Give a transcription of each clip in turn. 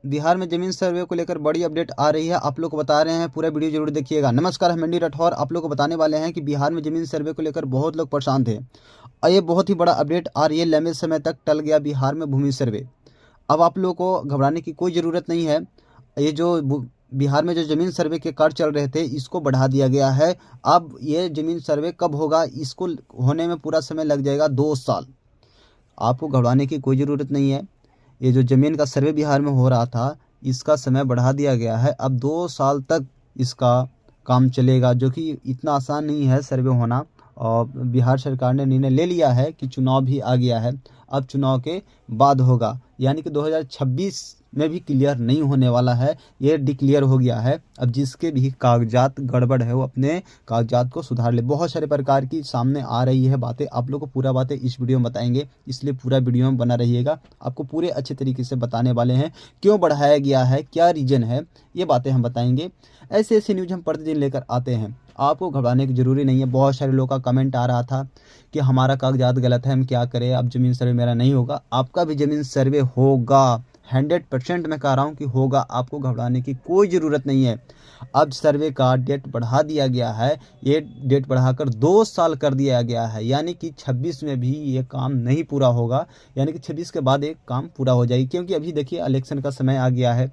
बिहार में जमीन सर्वे को लेकर बड़ी अपडेट आ रही है, आप लोग को बता रहे हैं, पूरा वीडियो जरूर देखिएगा। नमस्कार, हम मंडी राठौर आप लोग को बताने वाले हैं कि बिहार में जमीन सर्वे को लेकर बहुत लोग परेशान थे और ये बहुत ही बड़ा अपडेट आ रही है। लंबे समय तक टल गया बिहार में भूमि सर्वे। अब आप लोग को घबराने की कोई ज़रूरत नहीं है। ये जो बिहार में जो ज़मीन सर्वे के कार्य चल रहे थे, इसको बढ़ा दिया गया है। अब ये ज़मीन सर्वे कब होगा, इसको होने में पूरा समय लग जाएगा 2 साल। आपको घबराने की कोई ज़रूरत नहीं है। ये जो ज़मीन का सर्वे बिहार में हो रहा था, इसका समय बढ़ा दिया गया है। अब 2 साल तक इसका काम चलेगा, जो कि इतना आसान नहीं है सर्वे होना। और बिहार सरकार ने निर्णय ले लिया है कि चुनाव भी आ गया है, अब चुनाव के बाद होगा, यानी कि 2026 में भी क्लियर नहीं होने वाला है, ये डिक्लेयर हो गया है। अब जिसके भी कागजात गड़बड़ है वो अपने कागजात को सुधार ले। बहुत सारे प्रकार की सामने आ रही है बातें, आप लोग को पूरा बातें इस वीडियो में बताएंगे, इसलिए पूरा वीडियो में बना रहिएगा। आपको पूरे अच्छे तरीके से बताने वाले हैं क्यों बढ़ाया गया है, क्या रीज़न है, ये बातें हम बताएंगे। ऐसे ऐसे न्यूज़ हम प्रतिदिन लेकर आते हैं, आपको घबराने की ज़रूरी नहीं है। बहुत सारे लोगों का कमेंट आ रहा था कि हमारा कागजात गलत है, हम क्या करें, अब ज़मीन सर्वे मेरा नहीं होगा। आपका भी ज़मीन सर्वे होगा, 100% मैं कह रहा हूँ कि होगा। आपको घबराने की कोई ज़रूरत नहीं है। अब सर्वे का डेट बढ़ा दिया गया है, ये डेट बढ़ाकर 2 साल कर दिया गया है, यानी कि 26 में भी ये काम नहीं पूरा होगा, यानी कि 26 के बाद ये काम पूरा हो जाएगी। क्योंकि अभी देखिए इलेक्शन का समय आ गया है,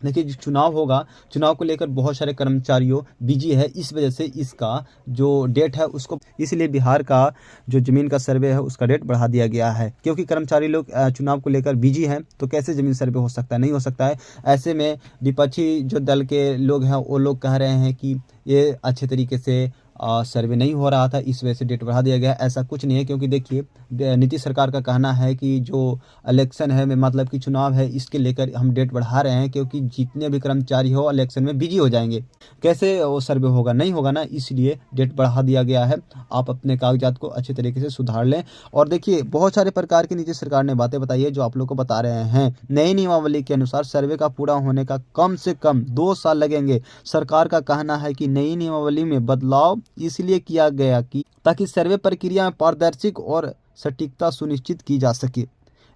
देखिए जो चुनाव होगा, चुनाव को लेकर बहुत सारे कर्मचारियों बिजी है, इस वजह से इसका जो डेट है उसको, इसलिए बिहार का जो ज़मीन का सर्वे है उसका डेट बढ़ा दिया गया है। क्योंकि कर्मचारी लोग चुनाव को लेकर बिजी हैं, तो कैसे ज़मीन सर्वे हो सकता है, नहीं हो सकता है। ऐसे में विपक्षी जो दल के लोग हैं वो लोग कह रहे हैं कि ये अच्छे तरीके से सर्वे नहीं हो रहा था, इस वजह से डेट बढ़ा दिया गया। ऐसा कुछ नहीं है, क्योंकि देखिए नीतीश सरकार का कहना है कि जो इलेक्शन है, मतलब कि चुनाव है, इसके लेकर हम डेट बढ़ा रहे हैं, क्योंकि जितने भी कर्मचारी हो इलेक्शन में बिजी हो जाएंगे, कैसे वो सर्वे होगा, नहीं होगा ना, इसलिए डेट बढ़ा दिया गया है। आप अपने कागजात को अच्छे तरीके से सुधार लें। और देखिए बहुत सारे प्रकार की नीतीश सरकार ने बातें बताई है जो आप लोग को बता रहे हैं। नई नियमावली के अनुसार सर्वे का पूरा होने का कम से कम 2 साल लगेंगे। सरकार का कहना है कि नई नियमावली में बदलाव इसलिए किया गया कि ताकि सर्वे प्रक्रिया में पारदर्शिता और सटीकता सुनिश्चित की जा सके।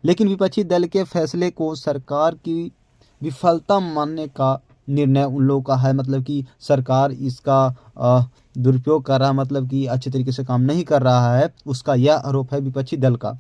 लेकिन विपक्षी दल के फैसले को सरकार की विफलता मानने का निर्णय उन लोगों का है, मतलब कि सरकार इसका दुरुपयोग कर रहा है, मतलब कि अच्छे तरीके से काम नहीं कर रहा है, उसका यह आरोप है विपक्षी दल का।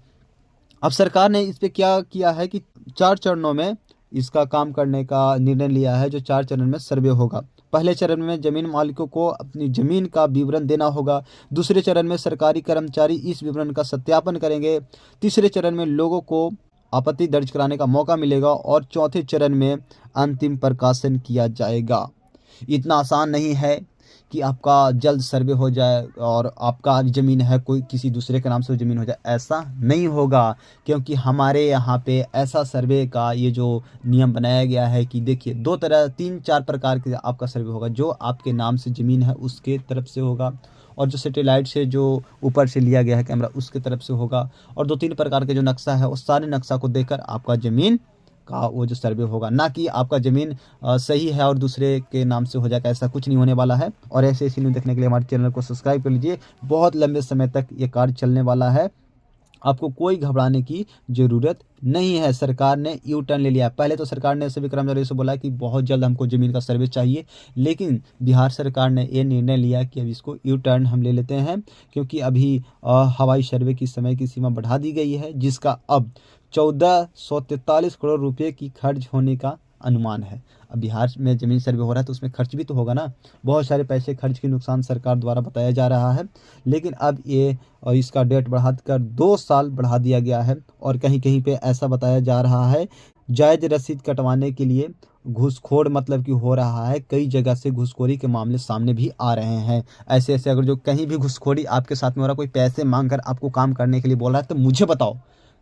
अब सरकार ने इस पे क्या किया है कि 4 चरणों में इसका काम करने का निर्णय लिया है, जो 4 चरण में सर्वे होगा। पहले चरण में जमीन मालिकों को अपनी जमीन का विवरण देना होगा। दूसरे चरण में सरकारी कर्मचारी इस विवरण का सत्यापन करेंगे। तीसरे चरण में लोगों को आपत्ति दर्ज कराने का मौका मिलेगा और चौथे चरण में अंतिम प्रकाशन किया जाएगा। इतना आसान नहीं है कि आपका जल्द सर्वे हो जाए और आपका ज़मीन है कोई किसी दूसरे के नाम से ज़मीन हो जाए, ऐसा नहीं होगा। क्योंकि हमारे यहाँ पे ऐसा सर्वे का ये जो नियम बनाया गया है कि देखिए 2 तरह 3-4 प्रकार के आपका सर्वे होगा। जो आपके नाम से ज़मीन है उसके तरफ से होगा, और जो सैटेलाइट से जो ऊपर से लिया गया है कैमरा उसके तरफ से होगा, और 2-3 प्रकार के जो नक्शा है उस सारे नक्शा को देखकर आपका ज़मीन का वो जो सर्वे होगा, ना कि आपका ज़मीन सही है और दूसरे के नाम से हो जाएगा, ऐसा कुछ नहीं होने वाला है। और ऐसे ऐसी न्यूज़ देखने के लिए हमारे चैनल को सब्सक्राइब कर लीजिए। बहुत लंबे समय तक ये कार्य चलने वाला है, आपको कोई घबराने की ज़रूरत नहीं है। सरकार ने यू टर्न ले लिया। पहले तो सरकार ने सभी कर्मचारियों से बोला कि बहुत जल्द हमको ज़मीन का सर्वे चाहिए, लेकिन बिहार सरकार ने ये निर्णय लिया कि अब इसको यू टर्न हम ले लेते हैं, क्योंकि अभी हवाई सर्वे की समय की सीमा बढ़ा दी गई है, जिसका अब 1443 करोड़ रुपये की खर्च होने का अनुमान है। अब बिहार में ज़मीन सर्वे हो रहा है तो उसमें खर्च भी तो होगा ना, बहुत सारे पैसे खर्च की नुकसान सरकार द्वारा बताया जा रहा है। लेकिन अब ये इसका डेट बढ़ाकर 2 साल बढ़ा दिया गया है। और कहीं कहीं पे ऐसा बताया जा रहा है जायज़ रसीद कटवाने के लिए घूसखोर मतलब कि हो रहा है, कई जगह से घूसखोरी के मामले सामने भी आ रहे हैं। ऐसे ऐसे अगर जो कहीं भी घूसखोरी आपके साथ में हो रहा है, कोई पैसे मांग कर आपको काम करने के लिए बोल रहा है, तो मुझे बताओ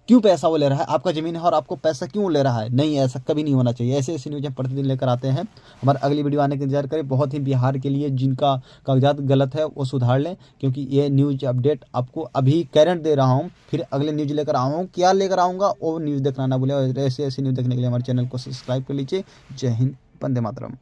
क्यों पैसा वो ले रहा है, आपका ज़मीन है और आपको पैसा क्यों ले रहा है। नहीं, ऐसा कभी नहीं होना चाहिए। ऐसे ऐसी न्यूज़ हम प्रतिदिन लेकर आते हैं। हमारे अगली वीडियो आने का इंतजार करें। बहुत ही बिहार के लिए जिनका कागजात गलत है वो सुधार लें, क्योंकि ये न्यूज़ अपडेट आपको अभी करंट दे रहा हूँ, फिर अगले न्यूज़ लेकर आऊँ, क्या लेकर आऊँगा वो न्यूज़ देखना ना भूलें। और ऐसे ऐसी न्यूज़ देखने के लिए हमारे चैनल को सब्सक्राइब कर लीजिए। जय हिंद, वंदे मातरम।